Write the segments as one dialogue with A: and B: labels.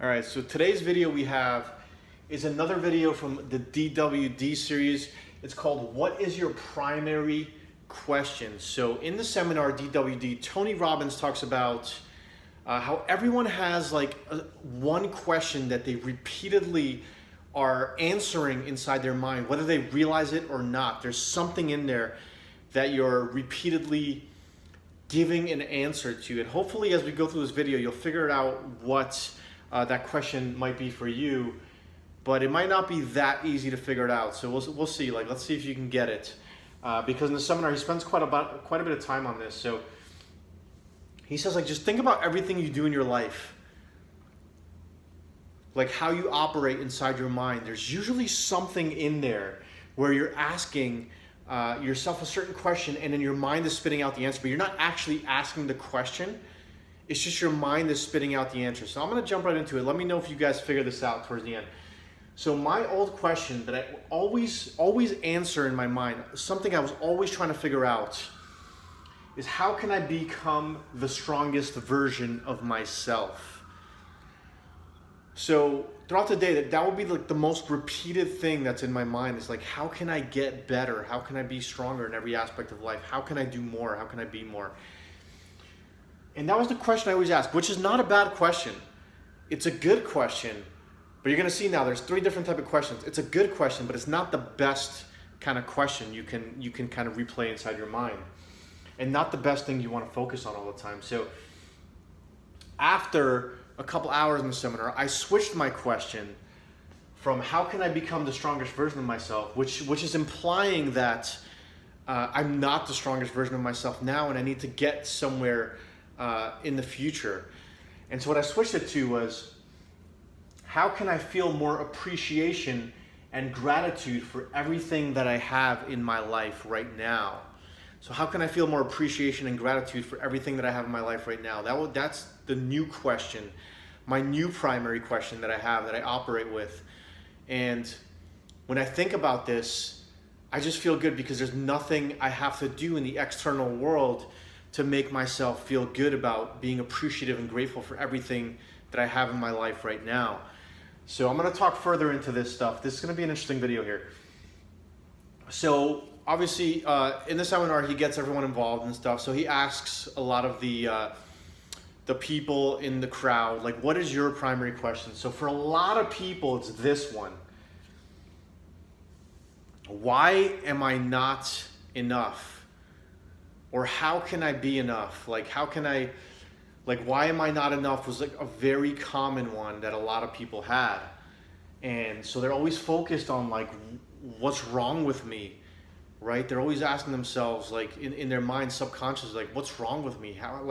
A: All right, so today's video we have is another video from the DWD series. It's called What is Your Primary Question? So in the seminar DWD, Tony Robbins talks about how everyone has one question that they repeatedly are answering inside their mind, whether they realize it or not. There's something in there that you're repeatedly giving an answer to. And hopefully as we go through this video, you'll figure out what that question might be for you, but it might not be that easy to figure it out. So we'll see. Let's see if you can get it, because in the seminar he spends quite a bit of time on this. So he says, just think about everything you do in your life, like how you operate inside your mind. There's usually something in there where you're asking yourself a certain question, and then your mind is spitting out the answer, but you're not actually asking the question. It's just your mind is spitting out the answer. So I'm going to jump right into it. Let me know if you guys figure this out towards the end. So my old question that I always answer in my mind, something I was always trying to figure out, is how can I become the strongest version of myself? So throughout the day, that would be the most repeated thing that's in my mind, is how can I get better? How can I be stronger in every aspect of life? How can I do more? How can I be more? And that was the question I always asked, which is not a bad question. It's a good question, but you're gonna see now there's 3 different types of questions. It's a good question, but it's not the best kind of question you can kind of replay inside your mind, and not the best thing you want to focus on all the time. So after a couple hours in the seminar, I switched my question from how can I become the strongest version of myself, which is implying that I'm not the strongest version of myself now, and I need to get somewhere in the future. And so what I switched it to was, how can I feel more appreciation and gratitude for everything that I have in my life right now? So how can I feel more appreciation and gratitude for everything that I have in my life right now? That's the new question, my new primary question that I have, that I operate with. And when I think about this, I just feel good, because there's nothing I have to do in the external world to make myself feel good about being appreciative and grateful for everything that I have in my life right now. So I'm going to talk further into this stuff. This is going to be an interesting video here. So obviously in the seminar he gets everyone involved and stuff. So he asks a lot of the people in the crowd, what is your primary question? So for a lot of people it's this one: why am I not enough? Or how can I be enough? How can I, why am I not enough was a very common one that a lot of people had. And so they're always focused on what's wrong with me, right? They're always asking themselves, in their mind, subconsciously, what's wrong with me? How,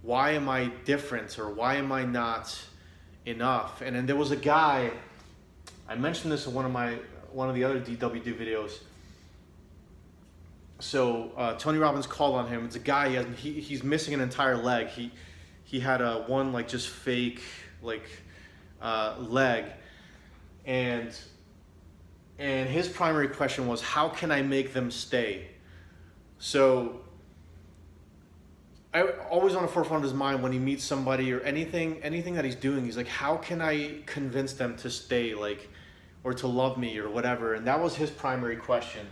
A: why am I different? Or why am I not enough? And then there was a guy, I mentioned this in one of the other DWD videos. So Tony Robbins called on him. It's a guy, he's missing an entire leg. He had one just fake leg, and his primary question was, how can I make them stay? So I always on the forefront of his mind when he meets somebody or anything that he's doing, he's how can I convince them to stay, or to love me or whatever? And that was his primary question.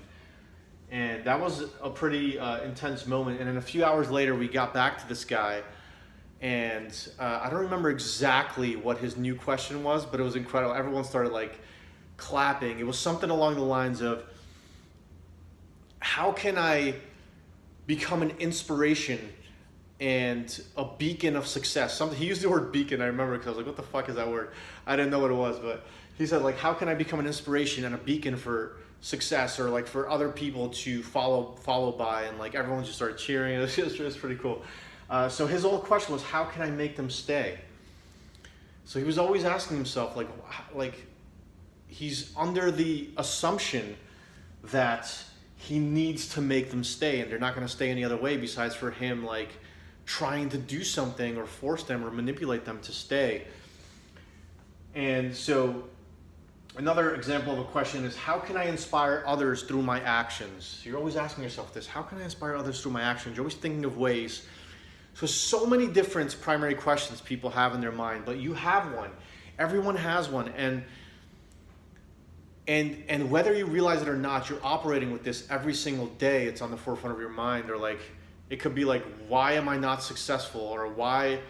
A: And that was a pretty intense moment. And then a few hours later, we got back to this guy, and I don't remember exactly what his new question was, but it was incredible. Everyone started clapping. It was something along the lines of, how can I become an inspiration and a beacon of success? He used the word beacon, I remember, because I was what the fuck is that word? I didn't know what it was, but he said, how can I become an inspiration and a beacon for success, or for other people to follow by? And everyone just started cheering. It was pretty cool. So his whole question was, how can I make them stay? So he was always asking himself, he's under the assumption that he needs to make them stay, and they're not going to stay any other way besides for him trying to do something or force them or manipulate them to stay. And so another example of a question is, how can I inspire others through my actions? So you're always asking yourself this: how can I inspire others through my actions? You're always thinking of ways. So many different primary questions people have in their mind, but you have one. Everyone has one. And whether you realize it or not, you're operating with this every single day. It's on the forefront of your mind. Or like, it could be like, why am I not successful? Or why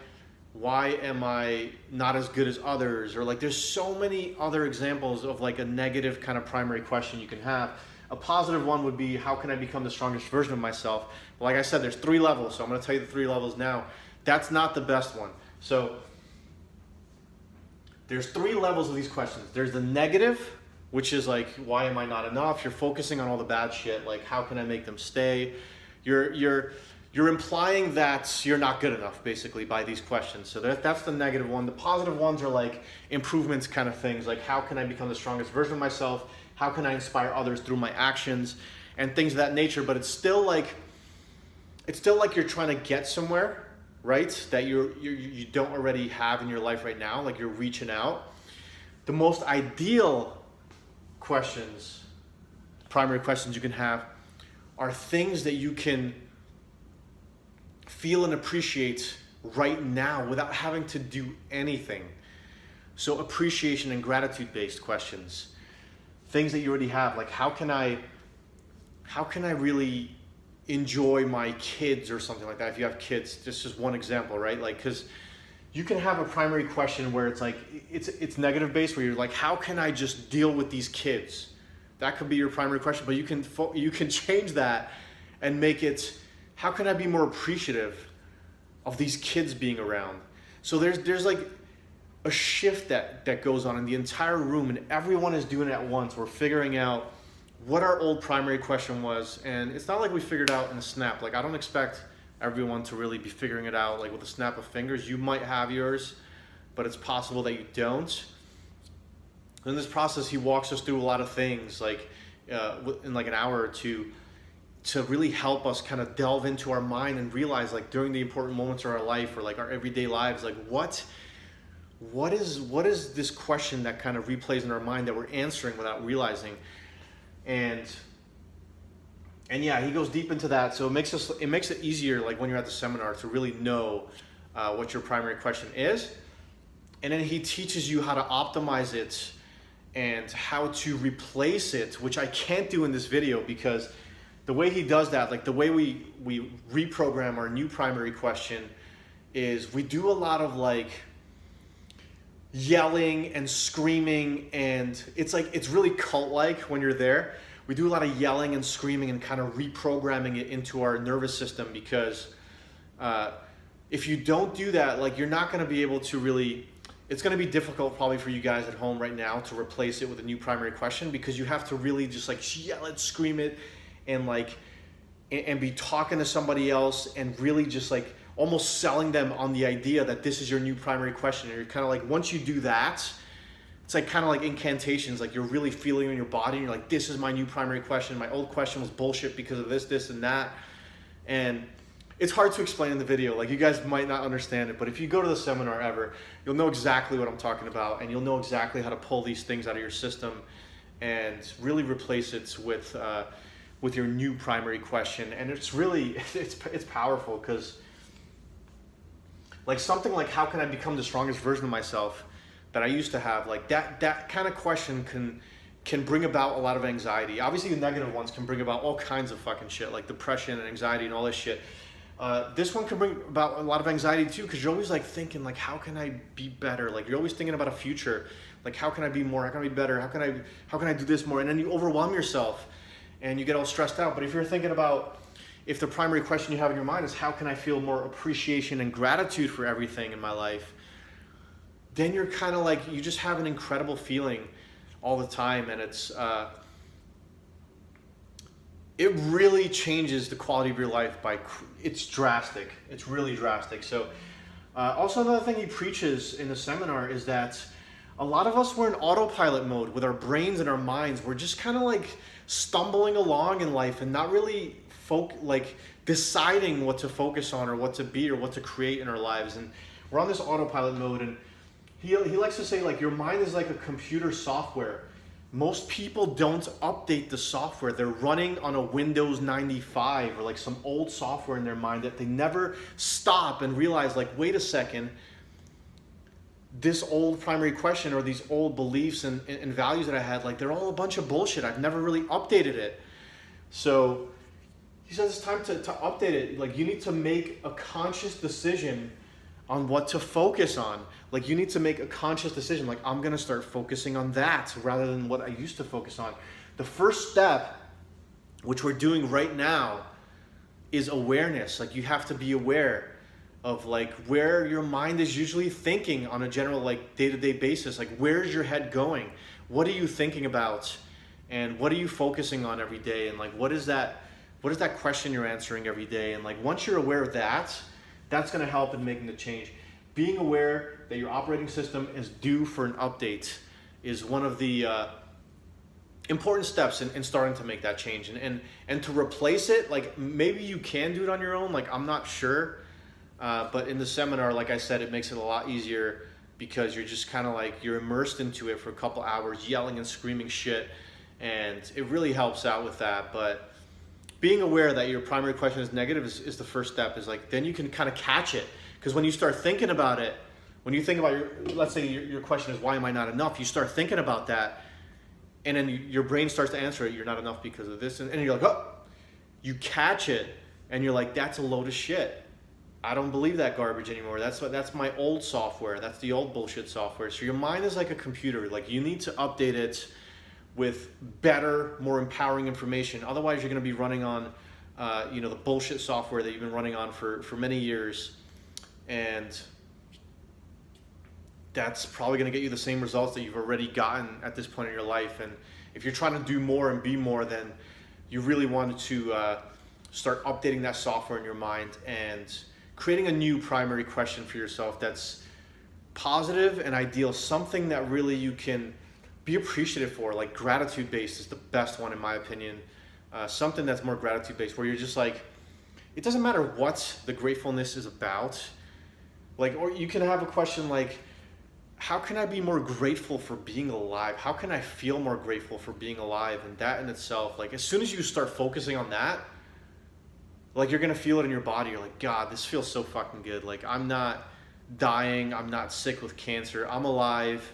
A: am I not as good as others? Or like, there's so many other examples of like a negative kind of primary question you can have. A positive one would be, how can I become the strongest version of myself? Well, like I said, there's 3 levels, so I'm going to tell you the 3 levels now. That's not the best one. So there's 3 levels of these questions. There's the negative, which is like, why am I not enough? You're focusing on all the bad shit. Like, how can I make them stay? You're implying that you're not good enough, basically, by these questions. So that's the negative one. The positive ones are like improvements kind of things. Like, how can I become the strongest version of myself? How can I inspire others through my actions and things of that nature? But it's still like you're trying to get somewhere, right? That you don't already have in your life right now. Like, you're reaching out. The most ideal questions, primary questions you can have, are things that you can feel and appreciate right now without having to do anything. So appreciation and gratitude based questions. Things that you already have, like how can I really enjoy my kids or something like that? If you have kids, this is one example, right? Like, because you can have a primary question where it's like, it's negative based, where you're like, how can I just deal with these kids? That could be your primary question, but you can change that and make it, how can I be more appreciative of these kids being around? So there's like a shift that goes on in the entire room, and everyone is doing it at once. We're figuring out what our old primary question was, and it's not like we figured out in a snap. Like, I don't expect everyone to really be figuring it out like with a snap of fingers. You might have yours, but it's possible that you don't. In this process, he walks us through a lot of things, like in like an hour or two, to really help us kind of delve into our mind and realize, like, during the important moments of our life or like our everyday lives, like what is this question that kind of replays in our mind that we're answering without realizing. And yeah, he goes deep into that. So it makes it easier, like when you're at the seminar, to really know what your primary question is. And then he teaches you how to optimize it and how to replace it, which I can't do in this video, because the way he does that, like the way we reprogram our new primary question, is we do a lot of like yelling and screaming, and it's like, it's really cult-like when you're there. We do a lot of yelling and screaming and kind of reprogramming it into our nervous system, because if you don't do that, like, you're not going to be able to really, it's going to be difficult probably for you guys at home right now to replace it with a new primary question, because you have to really just like yell it, scream it, and like, and be talking to somebody else and really just like almost selling them on the idea that this is your new primary question. And you're kind of like, once you do that, it's like kind of like incantations, like you're really feeling in your body and you're like, this is my new primary question. My old question was bullshit because of this, and that. And it's hard to explain in the video. Like, you guys might not understand it, but if you go to the seminar ever, you'll know exactly what I'm talking about, and you'll know exactly how to pull these things out of your system and really replace it with your new primary question. And it's really, it's powerful, because like something like, how can I become the strongest version of myself, that I used to have, like that kind of question can bring about a lot of anxiety. Obviously the negative ones can bring about all kinds of fucking shit, like depression and anxiety and all this shit. This one can bring about a lot of anxiety too, because you're always like thinking like, how can I be better? Like, you're always thinking about a future, like, how can I be more? How can I be better? How can I do this more? And then you overwhelm yourself and you get all stressed out. But if you're thinking about, if the primary question you have in your mind is, how can I feel more appreciation and gratitude for everything in my life, then you're kind of like, you just have an incredible feeling all the time. And it really changes the quality of your life it's drastic. It's really drastic. So also another thing he preaches in the seminar is that a lot of us, we're in autopilot mode with our brains and our minds. We're just kind of like stumbling along in life and not really deciding what to focus on or what to be or what to create in our lives. And we're on this autopilot mode, and he likes to say, like, your mind is like a computer software Most people don't update the software. They're running on a Windows 95 or like some old software in their mind that they never stop and realize, like, wait a second, this old primary question or these old beliefs and values that I had, like, they're all a bunch of bullshit. I've never really updated it. So he says it's time to update it. Like, you need to make a conscious decision on what to focus on. Like, you need to make a conscious decision. Like, I'm gonna start focusing on that rather than what I used to focus on. The first step, which we're doing right now, is awareness. Like, you have to be aware of like where your mind is usually thinking on a general like day-to-day basis. Like, where's your head going? What are you thinking about? And what are you focusing on every day? And like, what is that question you're answering every day? And like, once you're aware of that, that's gonna help in making the change. Being aware that your operating system is due for an update is one of the important steps in starting to make that change. And to replace it, like, maybe you can do it on your own, like, I'm not sure. But in the seminar, like I said, it makes it a lot easier because you're just kind of like, you're immersed into it for a couple hours, yelling and screaming shit. And it really helps out with that. But being aware that your primary question is negative is the first step. Is like, then you can kind of catch it. Because when you start thinking about it, when you think about let's say your question is, why am I not enough? You start thinking about that. And then your brain starts to answer it. You're not enough because of this. And you're like, oh, you catch it. And you're like, that's a load of shit. I don't believe that garbage anymore. That's my old software. That's the old bullshit software. So your mind is like a computer. Like, you need to update it with better, more empowering information. Otherwise, you're going to be running on, the bullshit software that you've been running on for many years, and that's probably going to get you the same results that you've already gotten at this point in your life. And if you're trying to do more and be more, then you really want to start updating that software in your mind and creating a new primary question for yourself that's positive and ideal, something that really you can be appreciative for. Like, gratitude based is the best one in my opinion. Something that's more gratitude based, where you're just like, it doesn't matter what the gratefulness is about. Like, or you can have a question like, how can I be more grateful for being alive? How can I feel more grateful for being alive? And that in itself, like, as soon as you start focusing on that, like, you're gonna feel it in your body. You're like, God, this feels so fucking good. Like, I'm not dying. I'm not sick with cancer. I'm alive,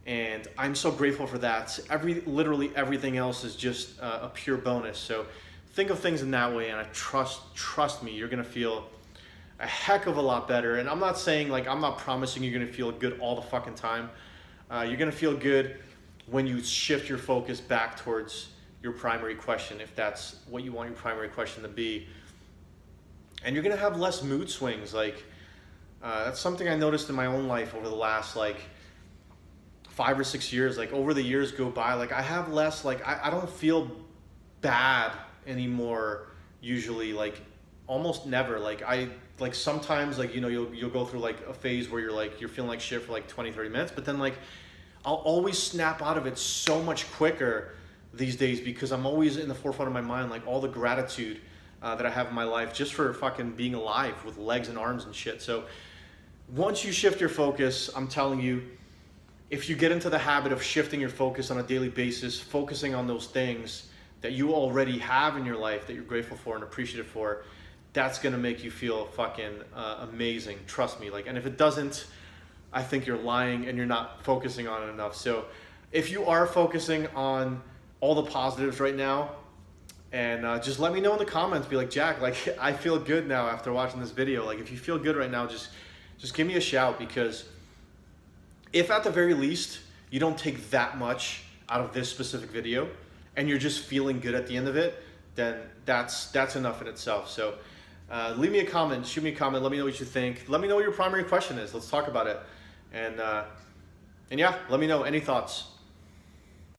A: and I'm so grateful for that. Literally everything else is just a pure bonus. So think of things in that way, and I trust me, you're gonna feel a heck of a lot better. And I'm not saying, like, I'm not promising you're gonna feel good all the fucking time. You're gonna feel good when you shift your focus back towards your primary question, if that's what you want your primary question to be. And you're gonna have less mood swings. Like, that's something I noticed in my own life over the last like 5 or 6 years. Like, over the years go by, like, I have less, like, I don't feel bad anymore usually, like almost never. Like sometimes, like, you'll go through like a phase where you're feeling like shit for like 20-30 minutes, but then like I'll always snap out of it so much quicker these days because I'm always in the forefront of my mind, like, all the gratitude that I have in my life just for fucking being alive with legs and arms and shit. So once you shift your focus, I'm telling you, if you get into the habit of shifting your focus on a daily basis, focusing on those things that you already have in your life that you're grateful for and appreciative for, that's gonna make you feel fucking amazing. Trust me. Like, and if it doesn't, I think you're lying and you're not focusing on it enough. So if you are focusing on all the positives right now, and just let me know in the comments. Be like, Jack, like, I feel good now after watching this video. Like, if you feel good right now, just give me a shout, because if at the very least you don't take that much out of this specific video and you're just feeling good at the end of it, then that's enough in itself. So leave me a comment, shoot me a comment, let me know what you think. Let me know what your primary question is. Let's talk about it. And yeah, let me know any thoughts.